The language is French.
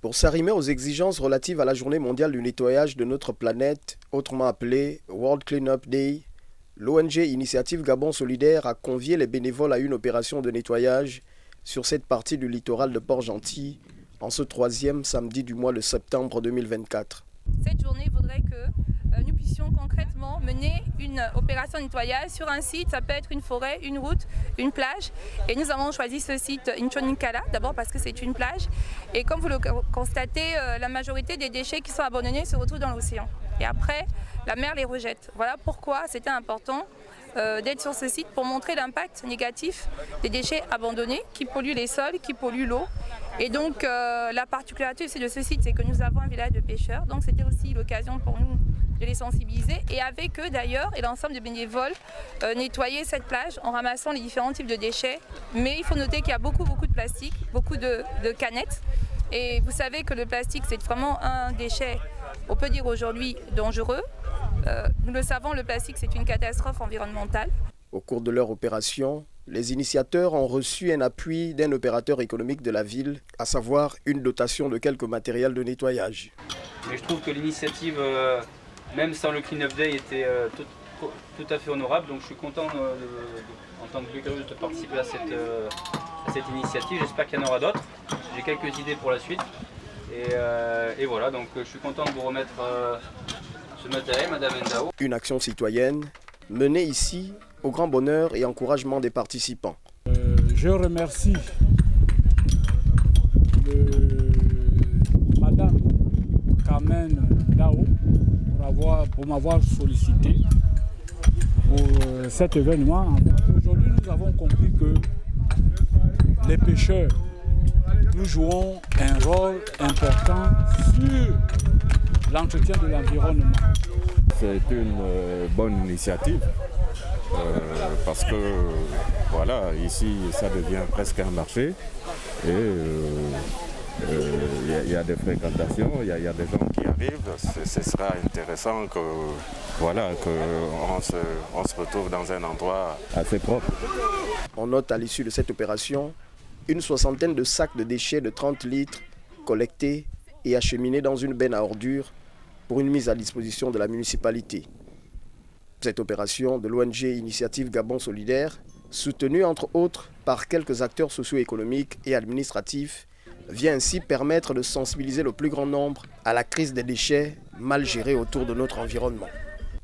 Pour s'arrimer aux exigences relatives à la journée mondiale du nettoyage de notre planète, autrement appelée World Cleanup Day, l'ONG Initiative Gabon Solidaire a convié les bénévoles à une opération de nettoyage sur cette partie du littoral de Port-Gentil en ce 3e samedi du mois de septembre 2024. Cette journée voudrait que nous puissions concrètement mener une opération de nettoyage sur un site. Ça peut être une forêt, une route, une plage. Et nous avons choisi ce site Inchoninkala, d'abord parce que c'est une plage. Et comme vous le constatez, la majorité des déchets qui sont abandonnés se retrouvent dans l'océan. Et après, la mer les rejette. Voilà pourquoi c'était important d'être sur ce site pour montrer l'impact négatif des déchets abandonnés qui polluent les sols, qui polluent l'eau. Et donc la particularité aussi de ce site, c'est que nous avons un village de pêcheurs. Donc c'était aussi l'occasion pour nous de les sensibiliser et avec eux d'ailleurs et l'ensemble des bénévoles nettoyer cette plage en ramassant les différents types de déchets. Mais il faut noter qu'il y a beaucoup de plastique, beaucoup de canettes. Et vous savez que le plastique, c'est vraiment un déchet, on peut dire aujourd'hui, dangereux. Nous le savons, le plastique, c'est une catastrophe environnementale. Au cours de leur opération, les initiateurs ont reçu un appui d'un opérateur économique de la ville, à savoir une dotation de quelques matériels de nettoyage. Mais je trouve que l'initiative, même sans le Clean Up Day, était tout à fait honorable. Donc je suis content en tant que Bucarest de participer à cette initiative. J'espère qu'il y en aura d'autres. J'ai quelques idées pour la suite. Et voilà, donc je suis content de vous remettre ce matériel, Madame Ndao. Une action citoyenne menée ici au grand bonheur et encouragement des participants. Je remercie Madame Carmen Ndao pour m'avoir sollicité pour cet événement. Aujourd'hui, nous avons compris que les pêcheurs, nous jouons un rôle important sur l'entretien de l'environnement. C'est une bonne initiative parce que voilà, ici ça devient presque un marché et il y a des fréquentations, il y a des gens qui arrivent. Ce sera intéressant que voilà, qu'on se retrouve dans un endroit assez propre. On note à l'issue de cette opération une 60aine de sacs de déchets de 30 litres collectés et acheminés dans une benne à ordures pour une mise à disposition de la municipalité. Cette opération de l'ONG Initiative Gabon Solidaire, soutenue entre autres par quelques acteurs socio-économiques et administratifs, vient ainsi permettre de sensibiliser le plus grand nombre à la crise des déchets mal gérés autour de notre environnement.